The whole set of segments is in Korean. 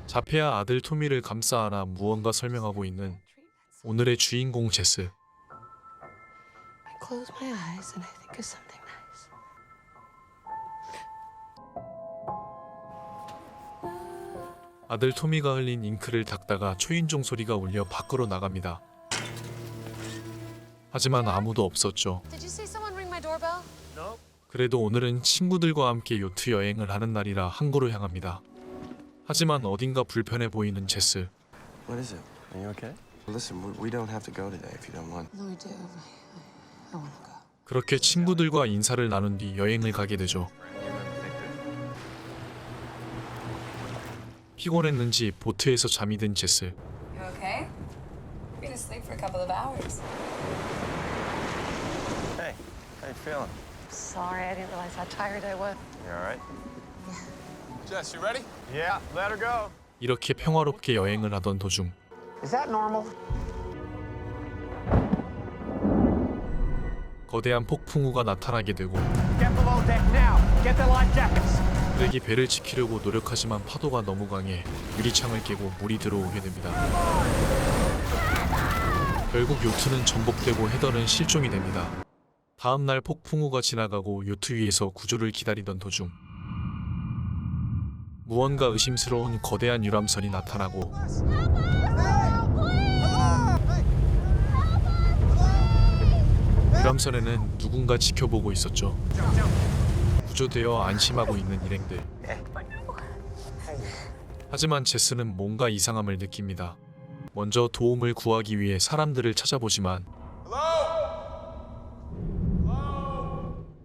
자폐아 아들 토미를 감싸 안아 무언가 설명하고 있는 오늘의 주인공 제스. I close my eyes and I think of something nice. 아들 토미가 흘린 잉크를 닦다가 초인종 소리가 울려 밖으로 나갑니다. 하지만 아무도 없었죠. Did you see someone ring my doorbell? 그래도 오늘은 친구들과 함께 요트 여행을 하는 날이라 항구로 향합니다. 하지만 어딘가 불편해 보이는 제스. What is it? Are you okay? Listen, we don't have to go today if you don't want. No, I do. I want to go. 그렇게 친구들과 인사를 나눈 뒤 여행을 가게 되죠. 피곤했는지 보트에서 잠이 든 제스. You okay? You're gonna sleep for a couple of hours. Hey, how you feeling? Sorry, I didn't realize how tired I was. You all right? Jess, you ready? Yeah, let her go. 이렇게 평화롭게 여행을 하던 도중 Is that normal? 거대한 폭풍우가 나타나게 되고 Get below deck now. Get the life jackets. 그렉이 배를 지키려고 노력하지만 파도가 너무 강해 유리창을 깨고 물이 들어오게 됩니다. 결국 요트는 전복되고 헤더는 실종이 됩니다. 다음 날 폭풍우가 지나가고 요트 위에서 구조를 기다리던 도중 무언가 의심스러운 거대한 유람선이 나타나고 유람선에는 누군가 지켜보고 있었죠. 구조되어 안심하고 있는 일행들. 하지만 제스는 뭔가 이상함을 느낍니다. 먼저 도움을 구하기 위해 사람들을 찾아보지만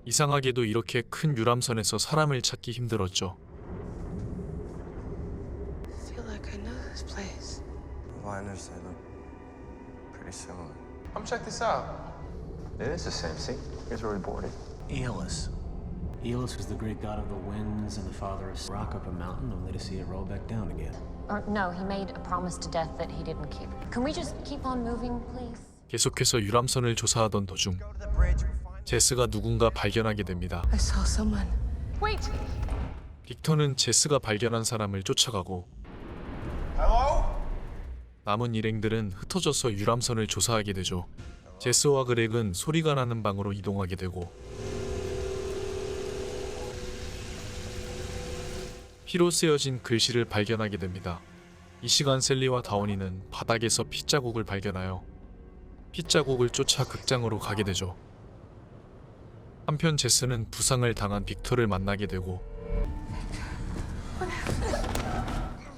이상하게도 이렇게 큰 유람선에서 사람을 찾기 힘들었죠. I feel like I know this place. Liners, they look pretty similar. Come check this out. It is the same. See, here's where we boarded. Aeolus. Aeolus was the Greek god of the winds and the father of rock up a mountain only to see it roll back down again. Or no, he made a promise to death that he didn't keep. Can we just keep on moving, please? 계속해서 유람선을 조사하던 도중 제스가 누군가 발견하게 됩니다. I saw someone. Wait! 빅터는 제스가 발견한 사람을 쫓아가고 남은 일행들은 흩어져서 유람선을 조사하게 되죠. 제스와 그렉은 소리가 나는 방으로 이동하게 되고 피로 쓰여진 글씨를 발견하게 됩니다. 이 시간 셀리와 다원이는 바닥에서 핏자국을 발견하여 핏자국을 쫓아 극장으로 가게 되죠. 한편 제스는 부상을 당한 빅터를 만나게 되고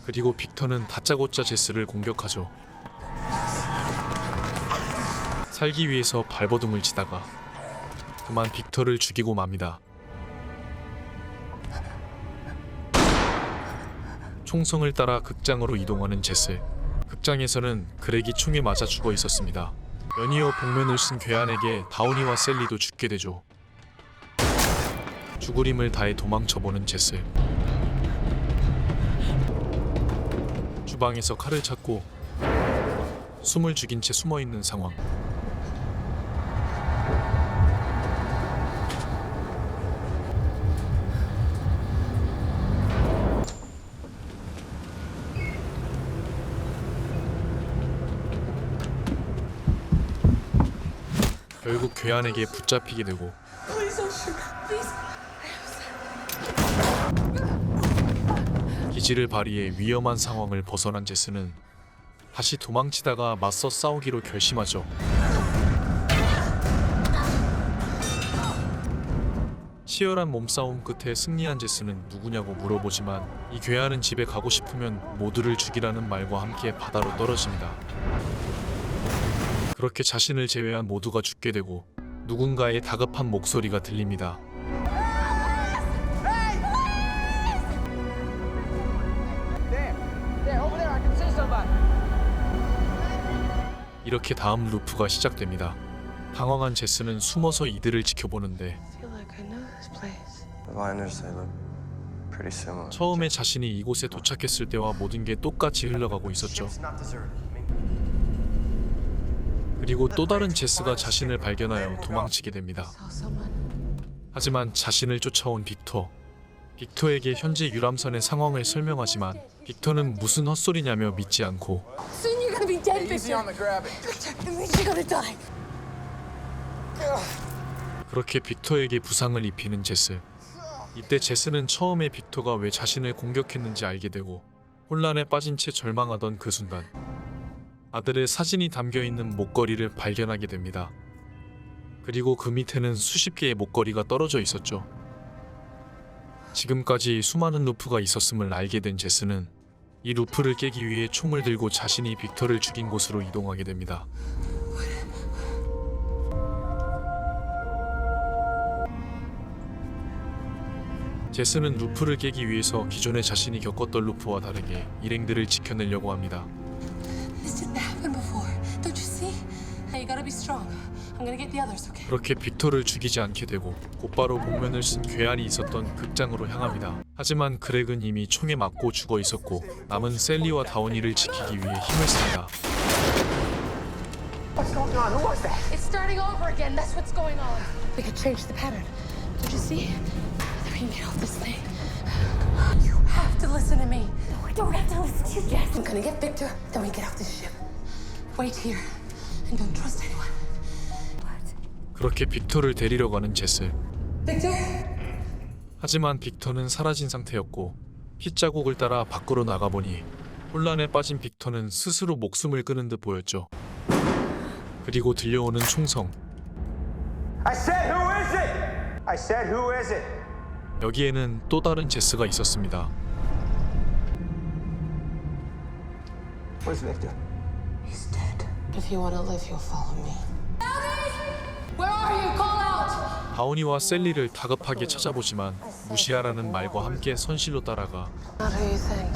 그리고 빅터는 다짜고짜 제스를 공격하죠. 살기 위해서 발버둥을 치다가 그만 빅터를 죽이고 맙니다. 총성을 따라 극장으로 이동하는 제스. 극장에서는 그렉이 총에 맞아 죽어 있었습니다. 연이어 복면을 쓴 괴한에게 다운이와 셀리도 죽게 되죠. 죽으림을 다해 도망쳐보는 제스. 주방에서 칼을 찾고 숨을 죽인 채 숨어있는 상황. 결국 괴한에게 붙잡히게 되고 기지를 발휘해 위험한 상황을 벗어난 제스는 다시 도망치다가 맞서 싸우기로 결심하죠. 치열한 몸싸움 끝에 승리한 제스는 누구냐고 물어보지만 이 괴한은 집에 가고 싶으면 모두를 죽이라는 말과 함께 바다로 떨어집니다. 그렇게 자신을 제외한 모두가 죽게 되고 누군가의 다급한 목소리가 들립니다. There, over there. I can see somebody. 이렇게 다음 루프가 시작됩니다. 당황한 제스는 숨어서 이들을 지켜보는데 I feel like I know this place. The liners, they look pretty similar. 처음에 자신이 이곳에 도착했을 때와 모든 게 똑같이 흘러가고 있었죠. Ship's not deserted. 그리고 또 다른 제스가 자신을 발견하여 도망치게 됩니다. Saw someone. 하지만 자신을 쫓아온 빅터. 빅터에게 현재 유람선의 상황을 설명하지만 빅터는 무슨 헛소리냐며 믿지 않고 Soon you're gonna be dead, Easy Victor. on the grab it. Victor, it means you're gonna die. 그렇게 빅터에게 부상을 입히는 제스. 이때 제스는 처음에 빅터가 왜 자신을 공격했는지 알게 되고 혼란에 빠진 채 절망하던 그 순간 아들의 사진이 담겨있는 목걸이를 발견하게 됩니다. 그리고 그 밑에는 수십 개의 목걸이가 떨어져 있었죠. 지금까지 수많은 루프가 있었음을 알게 된 제스는 이 루프를 깨기 위해 총을 들고 자신이 빅터를 죽인 곳으로 이동하게 됩니다. 제스는 루프를 깨기 위해서 기존에 자신이 겪었던 루프와 다르게 일행들을 지켜내려고 합니다. This didn't happen before. Don't you see? Now you gotta be strong. I'm gonna get the others, okay? 그렇게 빅터를 죽이지 않게 되고 곧바로 복면을 쓴 괴한이 있었던 극장으로 향합니다. 하지만 그렉은 이미 총에 맞고 죽어 있었고 남은 셀리와 다운이를 지키기 위해 힘을 씁니다. What's going on? Who was that? It's starting over again. That's what's going on. We could change the pattern. Don't you see? We can get off this thing. You have to listen to me. No, I don't have to listen to you, Jess. I'm gonna get Victor, then we get off this ship. Wait here, and don't trust anyone. What? 그렇게 빅터를 데리러 가는 제스. Victor? 하지만 빅터는 사라진 상태였고 핏자국을 따라 밖으로 나가보니 혼란에 빠진 빅터는 스스로 목숨을 끊은 듯 보였죠. 그리고 들려오는 총성. I said, who is it? I said, who is it? 여기에는 또 다른 제스가 있었습니다. Where's Victor? He's dead. If you want to live, you'll follow me. Where are you? Call out! 다운이와 셀리를 다급하게 찾아보지만 무시하라는 말과 함께 선실로 따라가 Not who you think.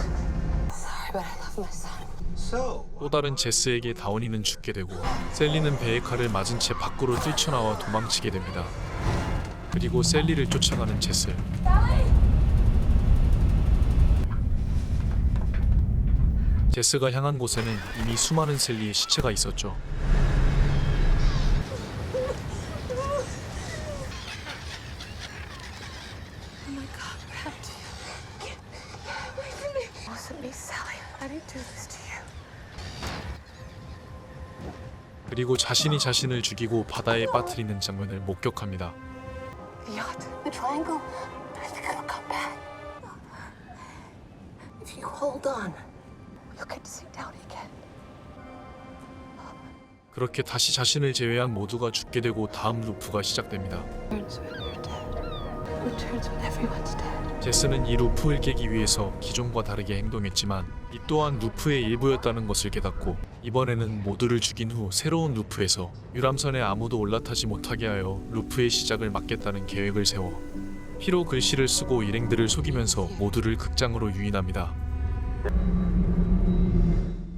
Sorry, but I love my son. So, 또 다른 제스에게 다운이는 죽게 되고 셀리는 배의 칼을 맞은 채 밖으로 뛰쳐나와 도망치게 됩니다. 그리고 셀리를 쫓아가는 제스. 제스가 향한 곳에는 이미 수많은 셀리의 시체가 있었죠. Oh my God, what happened to you? Get away from me. It wasn't me, Sally. I didn't do this to you. 그리고 자신이 자신을 죽이고 바다에 빠뜨리는 장면을 목격합니다. The yacht, the triangle. I think it'll come back. If you hold on, you'll get to see down again. 그렇게 다시 자신을 제외한 모두가 죽게 되고 다음 루프가 시작됩니다. Returns when you're dead. Returns when everyone's dead. 제스는 이 루프를 깨기 위해서 기존과 다르게 행동했지만 이 또한 루프의 일부였다는 것을 깨닫고 이번에는 모두를 죽인 후 새로운 루프에서 유람선에 아무도 올라타지 못하게 하여 루프의 시작을 막겠다는 계획을 세워 피로 글씨를 쓰고 일행들을 속이면서 모두를 극장으로 유인합니다.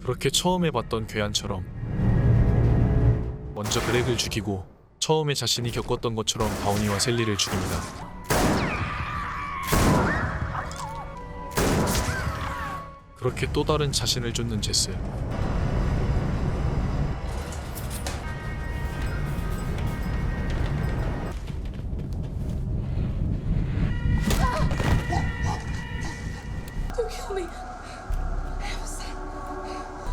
그렇게 처음에 봤던 괴한처럼 먼저 그렉을 죽이고 처음에 자신이 겪었던 것처럼 다운이와 셀리를 죽입니다. 그렇게 또 다른 자신을 쫓는 제스. Don't kill me. I have a son.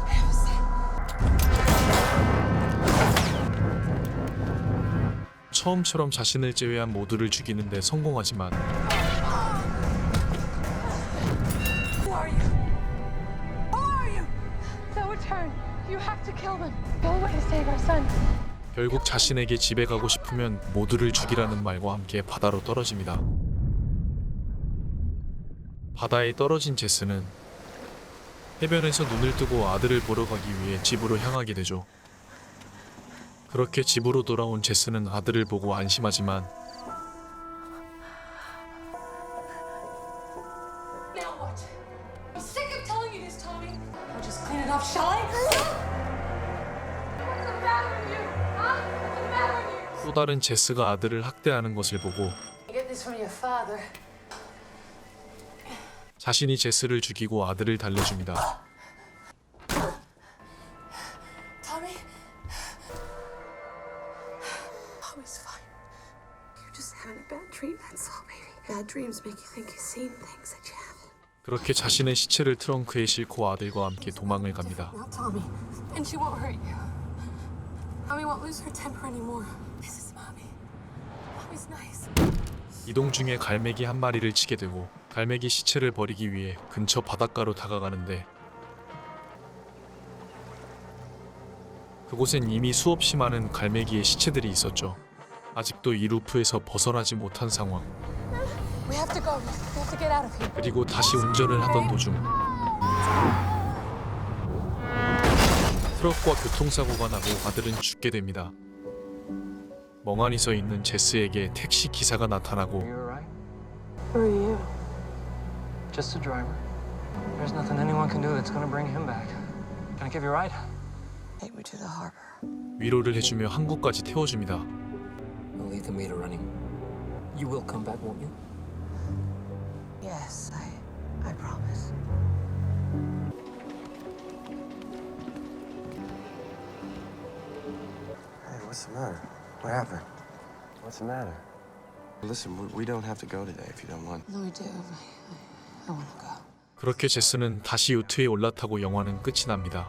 I have a son. 처음처럼 자신을 제외한 모두를 죽이는데 성공하지만 Who are you? Who are you? They'll return. You have to kill them. The only way to save our son. 결국 자신에게 집에 가고 싶으면 모두를 죽이라는 말과 함께 바다로 떨어집니다. 바다에 떨어진 제스는 해변에서 눈을 뜨고 아들을 보러 가기 위해 집으로 향하게 되죠. 그렇게 집으로 돌아온 제스는 아들을 보고 안심하지만 Now what? I'm sick of telling you this, Tommy. I'll just clean it up, shall I? What's the matter with you? Huh? What's the matter with you? 또 다른 제스가 아들을 학대하는 것을 보고 You get this from your father. 자신이 제스를 죽이고 아들을 달래줍니다. Tommy? Tommy's fine. You're just having a bad dream, that's all, baby. Bad dreams make you think you've seen things that you haven't. 그렇게 자신의 시체를 트렁크에 싣고 아들과 함께 도망을 갑니다. Not Tommy. And she won't hurt you. Mommy won't lose her temper anymore. This is Mommy. Mommy's nice. 이동 중에 갈매기 한 마리를 치게 되고 갈매기 시체를 버리기 위해 근처 바닷가로 다가가는데 그곳엔 이미 수없이 많은 갈매기의 시체들이 있었죠. 아직도 이 루프에서 벗어나지 못한 상황. We have to go. We have to get out of here. 그리고 다시 운전을 하던 도중 트럭과 교통사고가 나고 아들은 죽게 됩니다. 멍하니 서 있는 제스에게 택시 기사가 나타나고 You alright? Who are you? Just a driver. There's nothing anyone can do that's gonna bring him back. Can I give you a ride? Take me to the harbor. 위로를 해주며 항구까지 태워줍니다. We'll leave the meter running. You will come back, won't you? Yes, I promise. Hey, what's the matter? What happened? What's the matter? Listen, we don't have to go today if you don't want. No, we do. I want to go. 그렇게 제스는 다시 요트에 올라타고 영화는 끝이 납니다.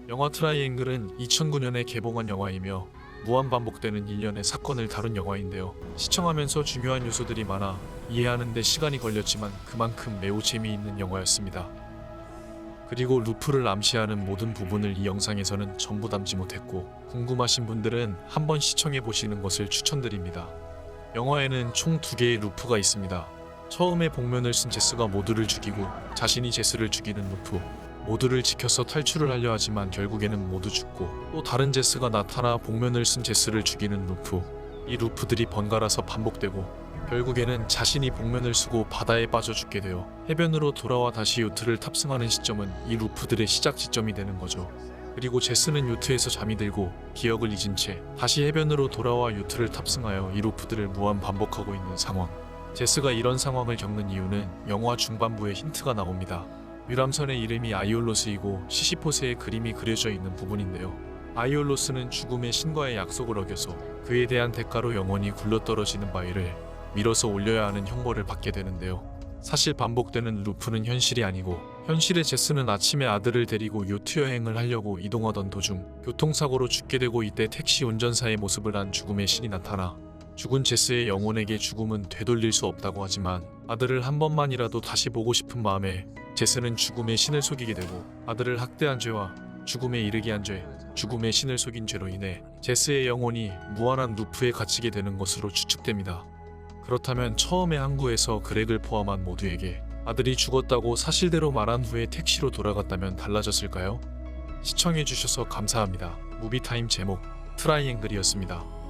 영화 트라이앵글은 2009년에 개봉한 영화이며 무한반복되는 일련의 사건을 다룬 영화인데요. 시청하면서 중요한 요소들이 많아 이해하는 데 시간이 걸렸지만 그만큼 매우 재미있는 영화였습니다. 그리고 루프를 암시하는 모든 부분을 이 영상에서는 전부 담지 못했고 궁금하신 분들은 한번 시청해 보시는 것을 추천드립니다. 영화에는 총 2개의 루프가 있습니다. 처음에 복면을 쓴 제스가 모두를 죽이고 자신이 제스를 죽이는 루프, 모두를 지켜서 탈출을 하려 하지만 결국에는 모두 죽고 또 다른 제스가 나타나 복면을 쓴 제스를 죽이는 루프, 이 루프들이 번갈아서 반복되고 결국에는 자신이 복면을 쓰고 바다에 빠져 죽게 되어 해변으로 돌아와 다시 요트를 탑승하는 시점은 이 루프들의 시작 지점이 되는 거죠. 그리고 제스는 요트에서 잠이 들고 기억을 잊은 채 다시 해변으로 돌아와 요트를 탑승하여 이 루프들을 무한 반복하고 있는 상황. 제스가 이런 상황을 겪는 이유는 영화 중반부에 힌트가 나옵니다. 유람선의 이름이 아이올로스이고 시시포스의 그림이 그려져 있는 부분인데요. 아이올로스는 죽음의 신과의 약속을 어겨서 그에 대한 대가로 영원히 굴러떨어지는 바위를 밀어서 올려야 하는 형벌을 받게 되는데요. 사실 반복되는 루프는 현실이 아니고 현실의 제스는 아침에 아들을 데리고 요트 여행을 하려고 이동하던 도중 교통사고로 죽게 되고 이때 택시 운전사의 모습을 한 죽음의 신이 나타나 죽은 제스의 영혼에게 죽음은 되돌릴 수 없다고 하지만 아들을 한 번만이라도 다시 보고 싶은 마음에 제스는 죽음의 신을 속이게 되고 아들을 학대한 죄와 죽음에 이르게 한 죄, 죽음의 신을 속인 죄로 인해 제스의 영혼이 무한한 루프에 갇히게 되는 것으로 추측됩니다. 그렇다면 처음에 항구에서 그렉을 포함한 모두에게 아들이 죽었다고 사실대로 말한 후에 택시로 돌아갔다면 달라졌을까요? 시청해주셔서 감사합니다. 무비타임 제목 트라이앵글이었습니다.